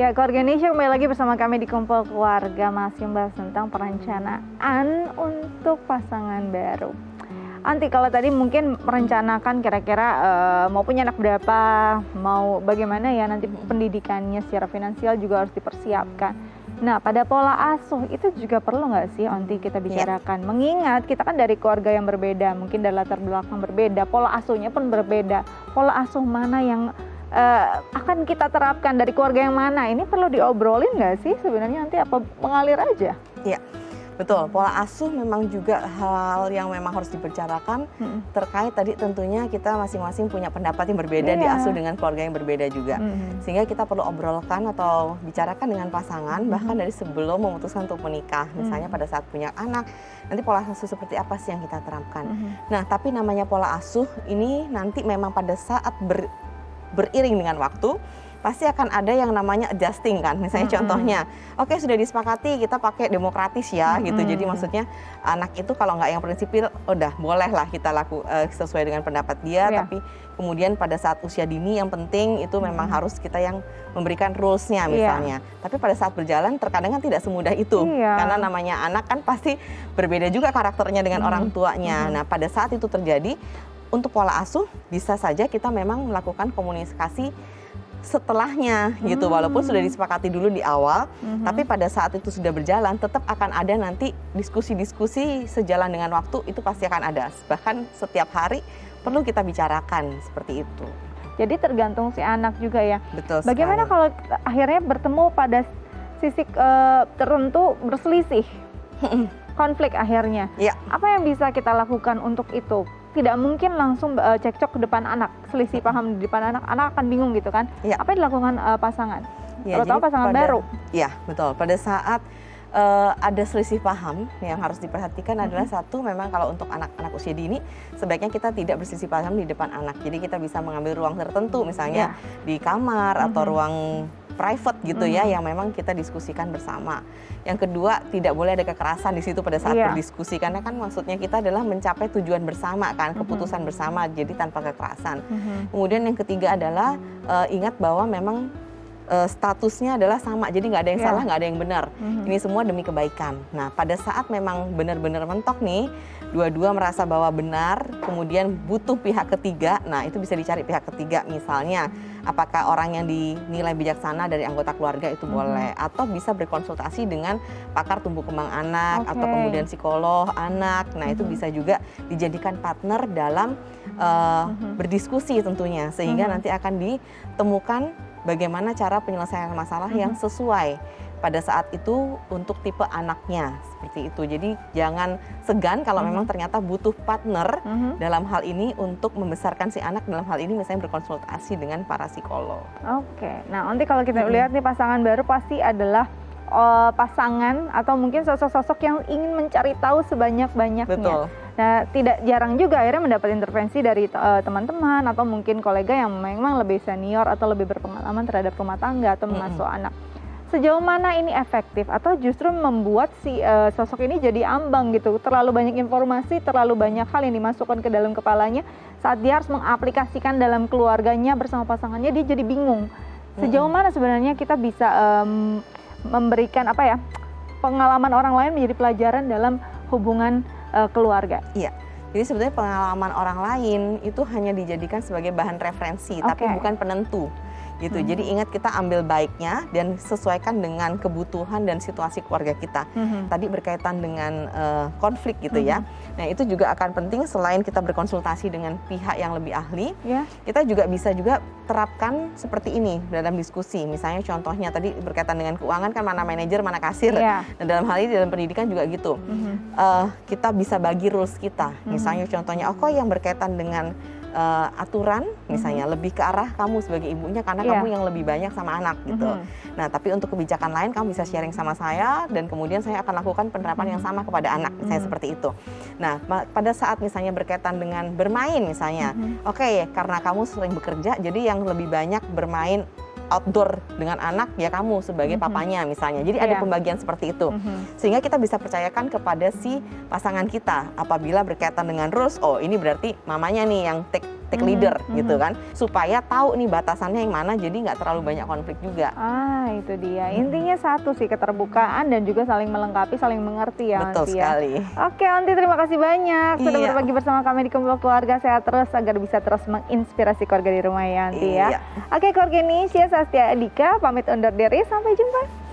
Ya, Keluarga Indonesia kembali lagi bersama kami di Kumpul Keluarga, masih membahas tentang perencanaan untuk pasangan baru. Anti, kalau tadi mungkin merencanakan kira-kira mau punya anak berapa, mau bagaimana ya nanti pendidikannya secara finansial juga harus dipersiapkan. Nah, pada pola asuh itu juga perlu nggak sih, Onti, kita bicarakan? Mengingat kita kan dari keluarga yang berbeda, mungkin dari latar belakang berbeda, pola asuhnya pun berbeda. Pola asuh mana yang akan kita terapkan dari keluarga yang mana? Ini perlu diobrolin nggak sih sebenarnya, nanti apa mengalir aja? Iya, betul. Pola asuh memang juga hal yang memang harus dibicarakan terkait tadi tentunya kita masing-masing punya pendapat yang berbeda, diasuh dengan keluarga yang berbeda juga. Sehingga kita perlu obrolkan atau bicarakan dengan pasangan bahkan dari sebelum memutuskan untuk menikah. Misalnya pada saat punya anak, nanti pola asuh seperti apa sih yang kita terapkan. Nah, tapi namanya pola asuh ini nanti memang pada saat beriring dengan waktu pasti akan ada yang namanya adjusting kan. Misalnya contohnya, oke, sudah disepakati kita pakai demokratis ya gitu. Jadi maksudnya anak itu kalau nggak yang prinsipil, udah bolehlah kita sesuai dengan pendapat dia. Tapi kemudian pada saat usia dini yang penting itu memang harus kita yang memberikan rules-nya misalnya. Tapi pada saat berjalan terkadang kan tidak semudah itu. Karena namanya anak kan pasti berbeda juga karakternya dengan orang tuanya. Nah, pada saat itu terjadi, untuk pola asuh bisa saja kita memang melakukan komunikasi setelahnya gitu, walaupun sudah disepakati dulu di awal, tapi pada saat itu sudah berjalan tetap akan ada nanti diskusi-diskusi sejalan dengan waktu, itu pasti akan ada. Bahkan setiap hari perlu kita bicarakan seperti itu. Jadi tergantung si anak juga ya. Betul. Bagaimana kalau akhirnya bertemu pada sisi tertentu berselisih, konflik akhirnya? Apa yang bisa kita lakukan untuk itu? Tidak mungkin langsung cekcok ke depan anak, selisih paham di depan anak akan bingung gitu kan. Apa yang dilakukan pasangan? Terutama pasangan baru. Iya, betul. Pada saat ada selisih paham, yang harus diperhatikan adalah satu, memang kalau untuk anak-anak usia dini sebaiknya kita tidak berselisih paham di depan anak. Jadi kita bisa mengambil ruang tertentu, misalnya di kamar atau ruang private gitu ya, yang memang kita diskusikan bersama. Yang kedua, tidak boleh ada kekerasan di situ pada saat berdiskusi, karena kan maksudnya kita adalah mencapai tujuan bersama kan, keputusan bersama, jadi tanpa kekerasan. Kemudian yang ketiga adalah ingat bahwa memang statusnya adalah sama, jadi nggak ada yang salah, nggak ada yang benar. Ini semua demi kebaikan. Nah, pada saat memang benar-benar mentok nih, dua-dua merasa bahwa benar, kemudian butuh pihak ketiga, nah itu bisa dicari pihak ketiga. Misalnya, apakah orang yang dinilai bijaksana dari anggota keluarga itu boleh, atau bisa berkonsultasi dengan pakar tumbuh kembang anak, atau kemudian psikolog anak. Nah, itu bisa juga dijadikan partner dalam berdiskusi tentunya, sehingga nanti akan ditemukan bagaimana cara penyelesaian masalah yang sesuai pada saat itu untuk tipe anaknya, seperti itu. Jadi jangan segan kalau memang ternyata butuh partner dalam hal ini untuk membesarkan si anak, dalam hal ini misalnya berkonsultasi dengan para psikolog. Oke, nah nanti kalau kita lihat nih pasangan baru pasti adalah pasangan atau mungkin sosok-sosok yang ingin mencari tahu sebanyak-banyaknya. Betul. Nah, tidak jarang juga akhirnya mendapat intervensi dari teman-teman atau mungkin kolega yang memang lebih senior atau lebih berpengalaman terhadap rumah tangga atau mengasuh anak. Sejauh mana ini efektif atau justru membuat si sosok ini jadi ambang gitu, terlalu banyak informasi, terlalu banyak hal yang dimasukkan ke dalam kepalanya, saat dia harus mengaplikasikan dalam keluarganya bersama pasangannya, dia jadi bingung. Sejauh mana sebenarnya kita bisa memberikan pengalaman orang lain menjadi pelajaran dalam hubungan keluarga? Iya, jadi sebetulnya pengalaman orang lain itu hanya dijadikan sebagai bahan referensi, tapi bukan penentu gitu. Jadi ingat, kita ambil baiknya dan sesuaikan dengan kebutuhan dan situasi keluarga kita. Tadi berkaitan dengan konflik gitu ya. Nah, itu juga akan penting selain kita berkonsultasi dengan pihak yang lebih ahli, kita juga bisa terapkan seperti ini dalam diskusi. Misalnya contohnya tadi berkaitan dengan keuangan kan, mana manajer, mana kasir. Dan dalam hal ini dalam pendidikan juga gitu. Kita bisa bagi rules kita. Misalnya contohnya, yang berkaitan dengan aturan misalnya lebih ke arah kamu sebagai ibunya, karena kamu yang lebih banyak sama anak gitu. Nah, tapi untuk kebijakan lain kamu bisa sharing sama saya, dan kemudian saya akan lakukan penerapan yang sama kepada anak, misalnya seperti itu. Nah, pada saat misalnya berkaitan dengan bermain misalnya, karena kamu sering bekerja, jadi yang lebih banyak bermain outdoor dengan anak ya kamu sebagai papanya misalnya. Jadi ada pembagian seperti itu. Sehingga kita bisa percayakan kepada si pasangan kita apabila berkaitan dengan rules, ini berarti mamanya nih yang take take leader gitu kan, supaya tahu nih batasannya yang mana, jadi nggak terlalu banyak konflik juga. Itu dia. Intinya satu sih, keterbukaan dan juga saling melengkapi, saling mengerti ya. Betul sekali. Oke, Onti, terima kasih banyak sudah berbagi bersama kami di Kumpul Keluarga. Sehat terus agar bisa terus menginspirasi keluarga di rumah ya, Onti ya. Oke, keluarga Indonesia, Sastia Dika pamit undur diri, sampai jumpa.